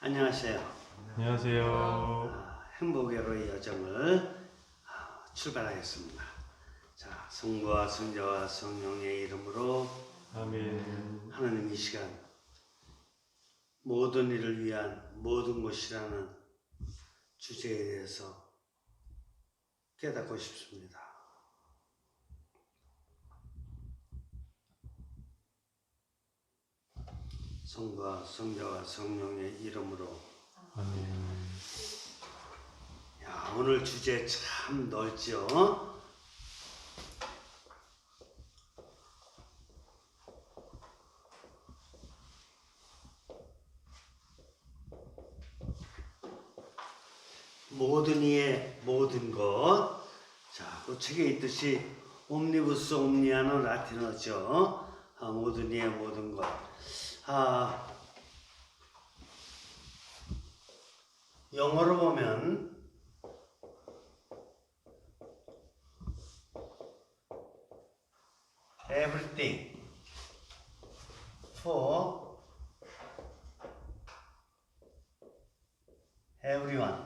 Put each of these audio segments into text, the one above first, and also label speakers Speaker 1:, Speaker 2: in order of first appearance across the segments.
Speaker 1: 안녕하세요.
Speaker 2: 안녕하세요.
Speaker 1: 행복의 여정을 출발하겠습니다. 자, 성부와 성자와 성령의 이름으로
Speaker 2: 아멘.
Speaker 1: 하나님, 이 시간 모든 일을 위한 모든 것이라는 주제에 대해서 깨닫고 싶습니다. 성부와 성자와 성령의 이름으로.
Speaker 2: 아멘.
Speaker 1: 야, 오늘 주제 참 넓죠? 모든 이의 모든 것. 자, 그 책에 있듯이 옴니부스 옴니아는 라틴어죠. 모든 이의 모든 것. 영어로 보면 everything for everyone.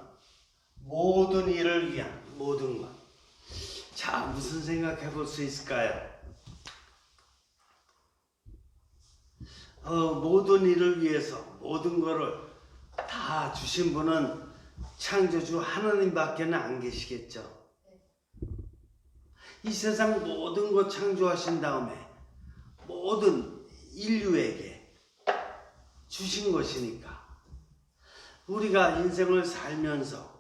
Speaker 1: 모든 일을 위한 모든 것. 자, 무슨 생각해 볼 수 있을까요? 모든 일을 위해서 모든 것을 다 주신 분은 창조주 하나님밖에 안 계시겠죠. 이 세상 모든 것 창조하신 다음에 모든 인류에게 주신 것이니까 우리가 인생을 살면서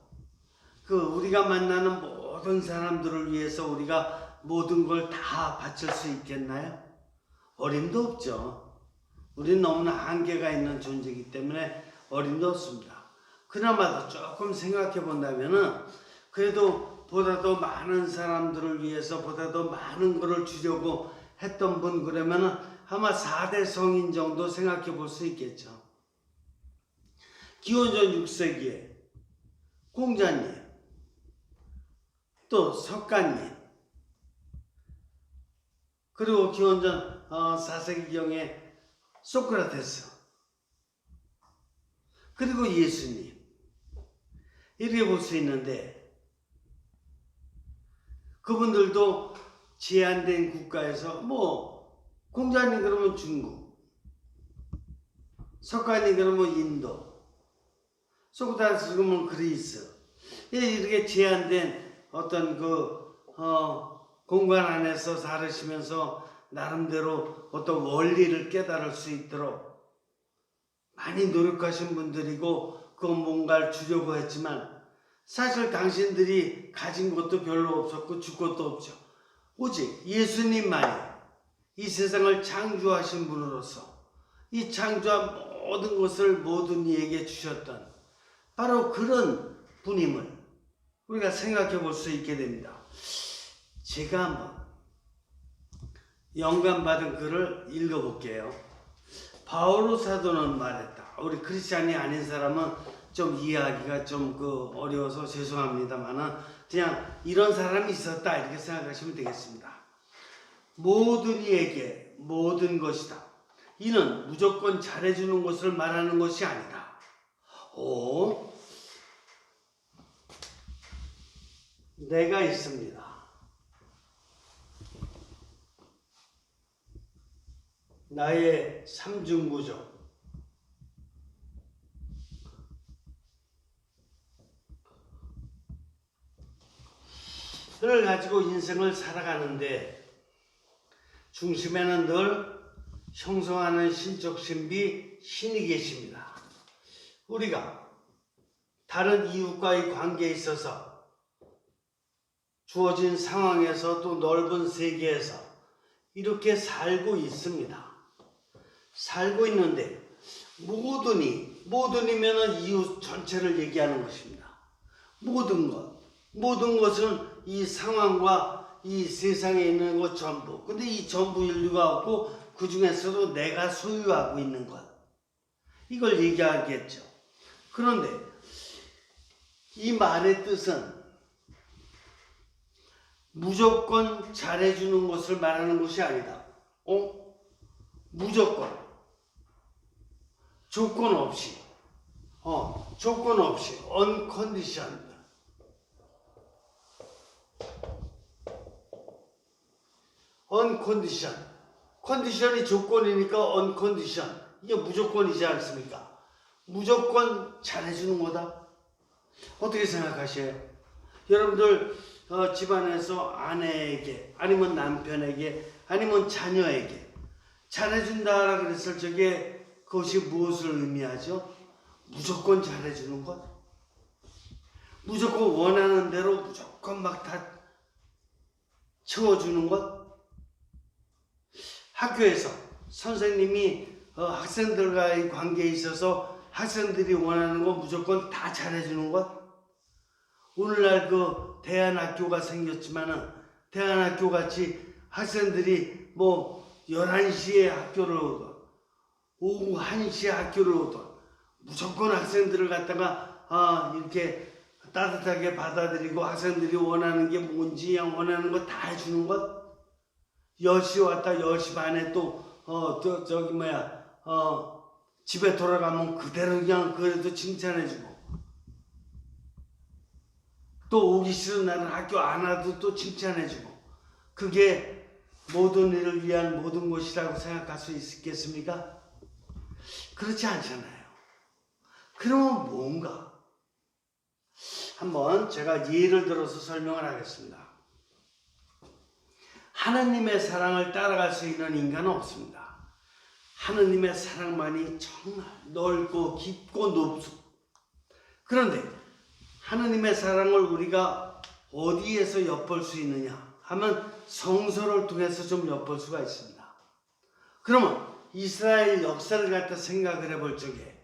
Speaker 1: 우리가 만나는 모든 사람들을 위해서 우리가 모든 걸 다 바칠 수 있겠나요? 어림도 없죠. 우리는 너무나 한계가 있는 존재이기 때문에 어림도 없습니다. 그나마도 조금 생각해 본다면은 그래도 보다 더 많은 사람들을 위해서 보다 더 많은 것을 주려고 했던 분, 그러면은 아마 4대 성인 정도 생각해 볼 수 있겠죠. 기원전 6세기에 공자님, 또 석가님, 그리고 기원전 4세기경에 소크라테스, 그리고 예수님, 이렇게 볼 수 있는데 그분들도 제한된 국가에서 공자님 그러면 중국, 석가님 그러면 인도, 소크라테스 그러면 그리스, 이렇게 제한된 어떤 공간 안에서 살으시면서 나름대로 어떤 원리를 깨달을 수 있도록 많이 노력하신 분들이고 뭔가를 주려고 했지만 사실 당신들이 가진 것도 별로 없었고 줄 것도 없죠. 오직 예수님만이 이 세상을 창조하신 분으로서 이 창조한 모든 것을 모든 이에게 주셨던 바로 그런 분임을 우리가 생각해 볼 수 있게 됩니다. 제가 한번 영감받은 글을 읽어볼게요. 바오로 사도는 말했다. 우리 크리스찬이 아닌 사람은 좀 이해하기가 좀 어려워서 죄송합니다만은 그냥 이런 사람이 있었다 이렇게 생각하시면 되겠습니다. 모든 이에게 모든 것이다. 이는 무조건 잘해주는 것을 말하는 것이 아니다. 내가 있습니다. 나의 삼중구조, 를 가지고 인생을 살아가는데 중심에는 늘 형성하는 신적 신비 신이 계십니다. 우리가 다른 이웃과의 관계에 있어서 주어진 상황에서 또 넓은 세계에서 이렇게 살고 있습니다. 살고 있는데 모든이면은 이웃 전체를 얘기하는 것입니다. 모든 것은 이 상황과 이 세상에 있는 것 전부. 근데 이 전부 인류가 없고 그 중에서도 내가 소유하고 있는 것. 이걸 얘기하겠죠. 그런데 이 말의 뜻은 무조건 잘해주는 것을 말하는 것이 아니다. 무조건 조건 없이 조건 없이 unconditioned. uncondition. 컨디션이 조건이니까 uncondition. 이게 무조건이지 않습니까? 무조건 잘해주는 거다. 어떻게 생각하세요? 여러분들 집안에서 아내에게 아니면 남편에게 아니면 자녀에게 잘해준다라 그랬을 적에 그것이 무엇을 의미하죠? 무조건 잘해주는 것, 무조건 원하는 대로 무조건 막 다 채워주는 것. 학교에서 선생님이 학생들과의 관계에 있어서 학생들이 원하는 거 무조건 다 잘해주는 것. 오늘날 그 대안학교가 생겼지만은 대안학교 같이 학생들이 뭐 11시에 학교를 오든 오후 1시에 학교를 오든 무조건 학생들을 갖다가 이렇게 따뜻하게 받아들이고 학생들이 원하는 게 뭔지 원하는 거 다 해주는 것. 10시 왔다 10시 반에 또 집에 돌아가면 그대로 그냥 그래도 칭찬해주고, 또 오기 싫은 날은 학교 안 와도 또 칭찬해주고, 그게 모든 일을 위한 모든 것이라고 생각할 수 있겠습니까? 그렇지 않잖아요. 그러면 뭔가? 한번 제가 예를 들어서 설명을 하겠습니다. 하나님의 사랑을 따라갈 수 있는 인간은 없습니다. 하나님의 사랑만이 정말 넓고 깊고 높습니다. 그런데 하나님의 사랑을 우리가 어디에서 엿볼 수 있느냐 하면 성서를 통해서 좀 엿볼 수가 있습니다. 그러면 이스라엘 역사를 갖다 생각을 해볼 적에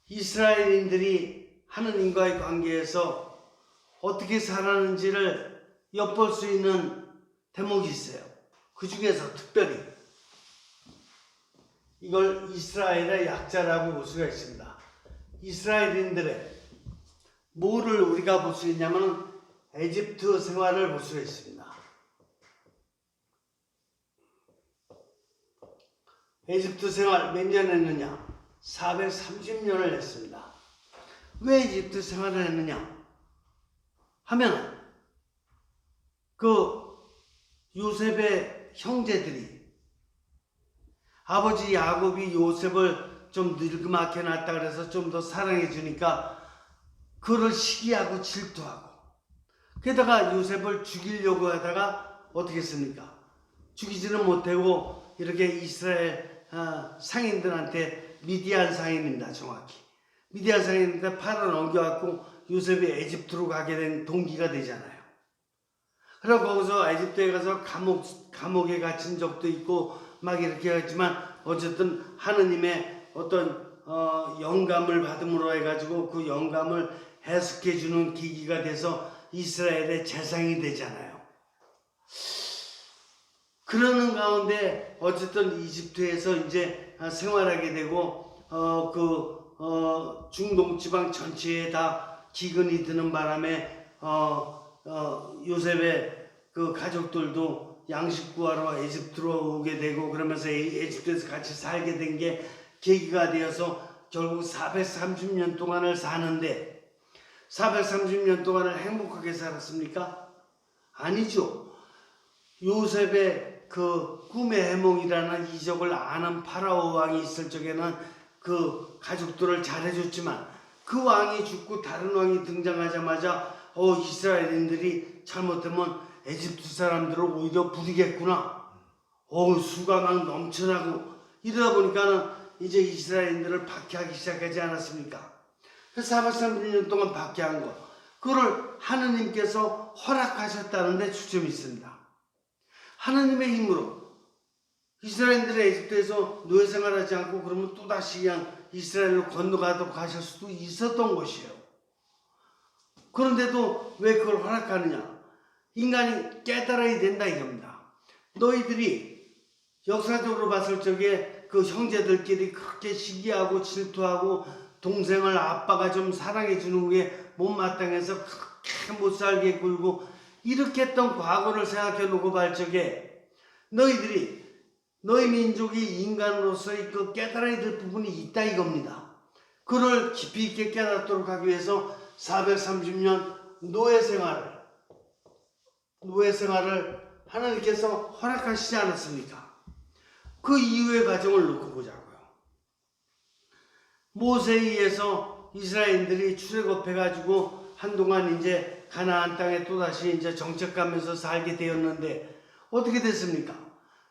Speaker 1: 이스라엘인들이 하나님과의 관계에서 어떻게 살았는지를 엿볼 수 있는 대목이 있어요. 그 중에서 특별히 이걸 이스라엘의 약자라고 볼 수가 있습니다. 이스라엘인들의 뭐를 우리가 볼 수 있냐면 에집트 생활을 볼 수가 있습니다. 에집트 생활 몇 년 했느냐? 430년을 했습니다. 왜 에집트 생활을 했느냐 하면 그 요셉의 형제들이 아버지 야곱이 요셉을 좀 늙음하게 놨다 그래서 좀 더 사랑해 주니까 그를 시기하고 질투하고, 게다가 요셉을 죽이려고 하다가 어떻게 했습니까? 죽이지는 못하고 이렇게 이스라엘 상인들한테, 미디안 상인입니다 정확히, 미디안 상인한테 팔아 넘겨갖고 요셉이 에집트로 가게 된 동기가 되잖아요. 그리고 거기서 에집트에 가서 감옥에 갇힌 적도 있고 막 이렇게 했지만 어쨌든 하느님의 어떤 영감을 받음으로 해가지고 그 영감을 해석해주는 계기가 돼서 이스라엘의 재상이 되잖아요. 그러는 가운데 어쨌든 이집트에서 이제 생활하게 되고 중동 지방 전체에 다 기근이 드는 바람에 요셉의 그 가족들도 양식 구하러 에집트로 오게 되고, 그러면서 에집트에서 같이 살게 된 게 계기가 되어서 결국 430년 동안을 사는데, 430년 동안을 행복하게 살았습니까? 아니죠. 요셉의 그 꿈의 해몽이라는 이적을 아는 파라오 왕이 있을 적에는 그 가족들을 잘해줬지만 그 왕이 죽고 다른 왕이 등장하자마자 이스라엘인들이 잘못하면 에집트 사람들을 오히려 부리겠구나. 수가 막 넘쳐나고 이러다 보니까는 이제 이스라엘인들을 박해하기 시작하지 않았습니까? 그래서 430년 동안 박해한 거, 그걸 하느님께서 허락하셨다는 데 초점이 있습니다. 하느님의 힘으로 이스라엘인들이 에집트에서 노예 생활하지 않고 그러면 또다시 그냥 이스라엘로 건너가도록 하실 수도 있었던 것이에요. 그런데도 왜 그걸 허락하느냐? 인간이 깨달아야 된다 이겁니다. 너희들이 역사적으로 봤을 적에 그 형제들끼리 그렇게 시기하고 질투하고 동생을 아빠가 좀 사랑해 주는 후에 못마땅해서 그렇게 못살게 굴고 이렇게 했던 과거를 생각해 놓고 볼 적에 너희 민족이 인간으로서의 그 깨달아야 될 부분이 있다 이겁니다. 그를 깊이 있게 깨닫도록 하기 위해서 430년 노예 생활을 하나님께서 허락하시지 않았습니까? 그 이후의 과정을 놓고 보자고요. 모세에 의해서 이스라엘인들이 출애굽해가지고 한동안 이제 가나안 땅에 또다시 이제 정착하면서 살게 되었는데 어떻게 됐습니까?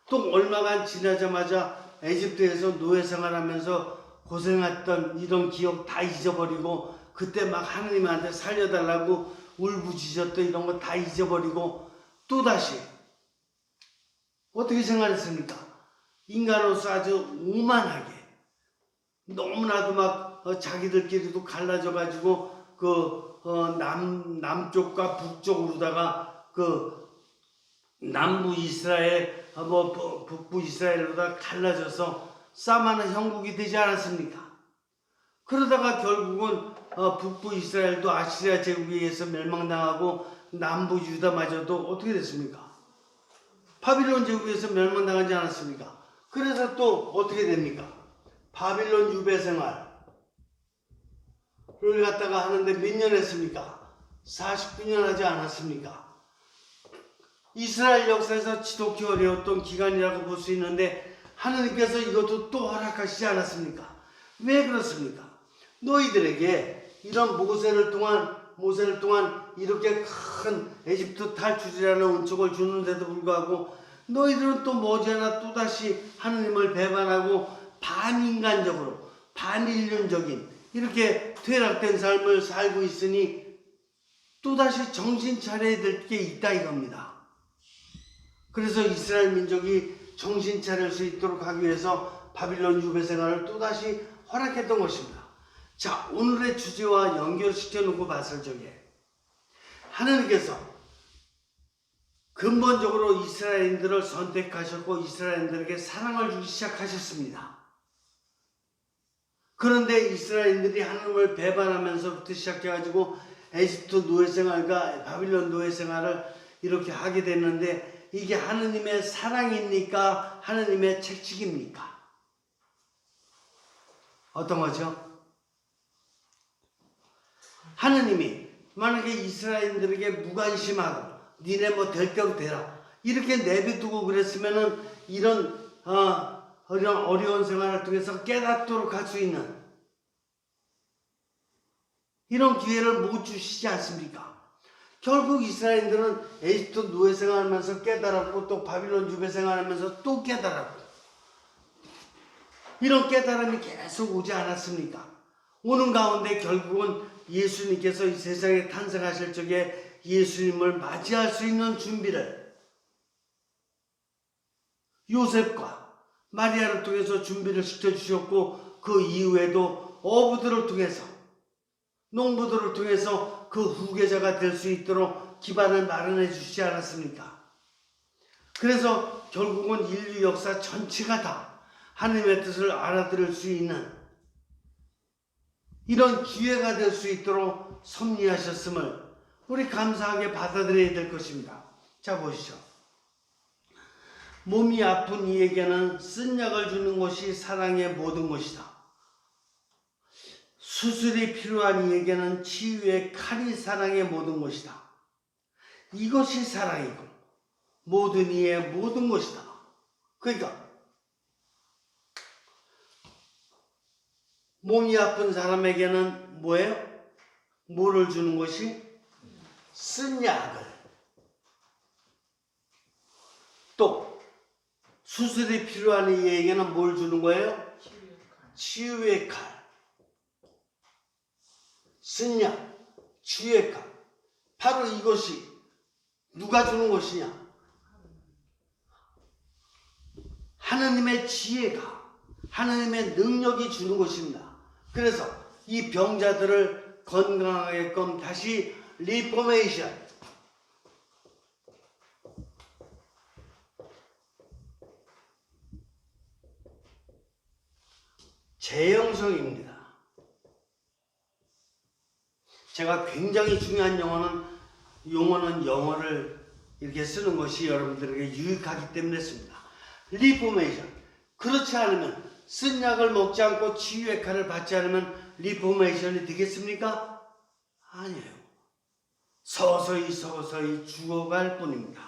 Speaker 1: 또 얼마간 지나자마자 에집트에서 노예 생활하면서 고생했던 이런 기억 다 잊어버리고 그때 막 하느님한테 살려달라고 울부짖었던 이런 거 다 잊어버리고 또다시 어떻게 생활했습니까? 인간으로서 아주 오만하게 너무나도 막 자기들끼리도 갈라져가지고 남쪽과 북쪽으로다가 남부 이스라엘 북부 이스라엘로다 갈라져서 싸움하는 형국이 되지 않았습니까? 그러다가 결국은 북부 이스라엘도 아시리아 제국에 의해서 멸망당하고 남부 유다마저도 어떻게 됐습니까? 바빌론 제국에 의해서 멸망당하지 않았습니까? 그래서 또 어떻게 됩니까? 바빌론 유배 생활을 갖다가 하는데 몇 년 했습니까? 49년 하지 않았습니까? 이스라엘 역사에서 지독히 어려웠던 기간이라고 볼 수 있는데 하나님께서 이것도 또 허락하시지 않았습니까? 왜 그렇습니까? 너희들에게 이런 모세를 통한 이렇게 큰 에집트 탈출이라는 은총을 주는데도 불구하고 너희들은 또 머지않아 또다시 하나님을 배반하고 반인간적으로 반인륜적인 이렇게 퇴락된 삶을 살고 있으니 또다시 정신 차려야 될 게 있다 이겁니다. 그래서 이스라엘 민족이 정신 차릴 수 있도록 하기 위해서 바빌론 유배 생활을 또다시 허락했던 것입니다. 자, 오늘의 주제와 연결시켜 놓고 봤을 적에 하나님께서 근본적으로 이스라엘인들을 선택하셨고 이스라엘인들에게 사랑을 주기 시작하셨습니다. 그런데 이스라엘인들이 하나님을 배반하면서부터 시작해가지고 에집트 노예생활과 바빌론 노예생활을 이렇게 하게 됐는데 이게 하나님의 사랑입니까? 하나님의 책칙입니까? 어떤 거죠? 하나님이 만약에 이스라엘인들에게 무관심하고 니네 뭐 될 대로 되라 이렇게 내비두고 그랬으면은 이런 어려운 생활을 통해서 깨닫도록 할 수 있는 이런 기회를 못 주시지 않습니까? 결국 이스라엘인들은 에집트 노예 생활하면서 깨달았고 또 바빌론 유배 생활하면서 또 깨달았고 이런 깨달음이 계속 오지 않았습니까? 오는 가운데 결국은 예수님께서 이 세상에 탄생하실 적에 예수님을 맞이할 수 있는 준비를 요셉과 마리아를 통해서 준비를 시켜주셨고 그 이후에도 어부들을 통해서 농부들을 통해서 그 후계자가 될 수 있도록 기반을 마련해 주시지 않았습니까? 그래서 결국은 인류 역사 전체가 다 하나님의 뜻을 알아들을 수 있는 이런 기회가 될 수 있도록 섭리하셨음을 우리 감사하게 받아들여야 될 것입니다. 자, 보시죠. 몸이 아픈 이에게는 쓴 약을 주는 것이 사랑의 모든 것이다. 수술이 필요한 이에게는 치유의 칼이 사랑의 모든 것이다. 이것이 사랑이고 모든 이의 모든 것이다. 그러니까 몸이 아픈 사람에게는 뭐예요? 뭐를 주는 것이? 쓴 약을. 또 수술이 필요한 이에게는 뭘 주는 거예요? 치유의 칼. 쓴 약, 치유의 칼. 바로 이것이 누가 주는 것이냐? 하나님의 지혜가, 하나님의 능력이 주는 것입니다. 그래서 이 병자들을 건강하게끔 다시 리포메이션, 재형성입니다. 제가 굉장히 중요한 용어는 영어를 이렇게 쓰는 것이 여러분들에게 유익하기 때문에 씁니다. 리포메이션. 그렇지 않으면 쓴 약을 먹지 않고 치유의 칼을 받지 않으면 리포메이션이 되겠습니까? 아니에요. 서서히 죽어갈 뿐입니다.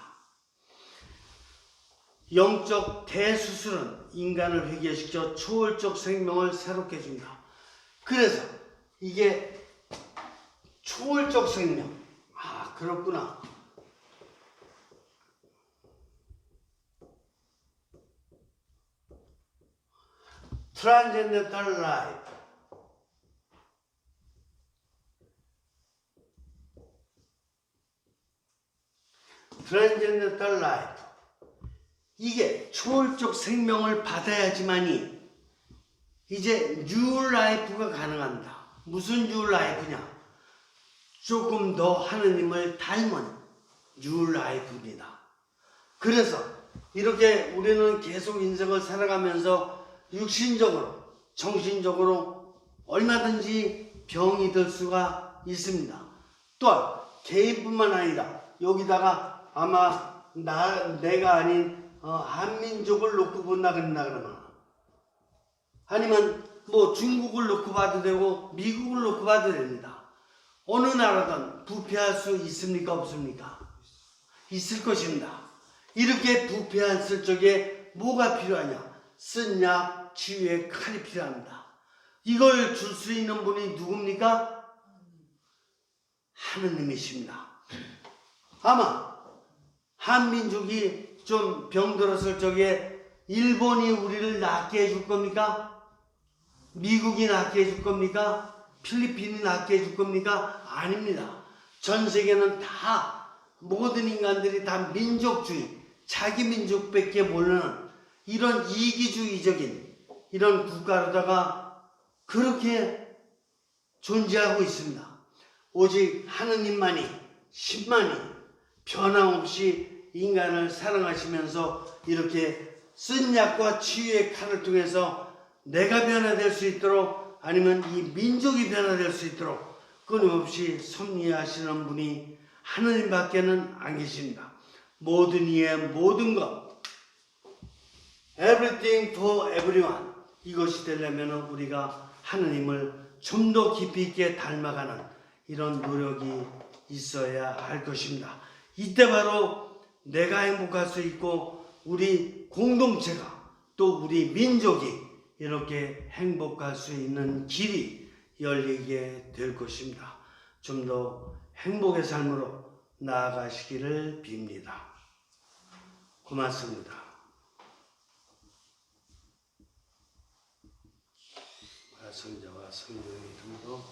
Speaker 1: 영적 대수술은 인간을 회개시켜 초월적 생명을 새롭게 줍니다. 그래서 이게 초월적 생명. 그렇구나. Transcendental Life. Transcendental Life. 이게 초월적 생명을 받아야지만이 이제 뉴 라이프가 가능합니다. 무슨 뉴 라이프냐? 조금 더 하느님을 닮은 뉴 라이프입니다. 그래서 이렇게 우리는 계속 인생을 살아가면서 육신적으로, 정신적으로 얼마든지 병이 들 수가 있습니다. 또한 개인뿐만 아니라 여기다가 아마 내가 아닌 한민족을 놓고 본다 그러면 아니면 뭐 중국을 놓고 봐도 되고 미국을 놓고 봐도 됩니다. 어느 나라든 부패할 수 있습니까? 없습니까? 있을 것입니다. 이렇게 부패했을 적에 뭐가 필요하냐? 쓴 약, 치유의 칼이 필요합니다. 이걸 줄 수 있는 분이 누굽니까? 하느님이십니다. 아마 한민족이 좀 병들었을 적에 일본이 우리를 낫게 해줄 겁니까? 미국이 낫게 해줄 겁니까? 필리핀이 낫게 해줄 겁니까? 아닙니다. 전 세계는 다 모든 인간들이 다 민족주의, 자기 민족밖에 모르는 이런 이기주의적인 이런 국가로다가 그렇게 존재하고 있습니다. 오직 하느님만이 신만이 변함없이 인간을 사랑하시면서 이렇게 쓴 약과 치유의 칼을 통해서 내가 변화될 수 있도록 아니면 이 민족이 변화될 수 있도록 끊임없이 섭리하시는 분이 하느님밖에는 안 계십니다. 모든 이의 모든 것 Everything for everyone 이것이 되려면 우리가 하느님을 좀 더 깊이 있게 닮아가는 이런 노력이 있어야 할 것입니다. 이때 바로 내가 행복할 수 있고 우리 공동체가 또 우리 민족이 이렇게 행복할 수 있는 길이 열리게 될 것입니다. 좀 더 행복의 삶으로 나아가시기를 빕니다. 고맙습니다. 성자와 성령의 이름으로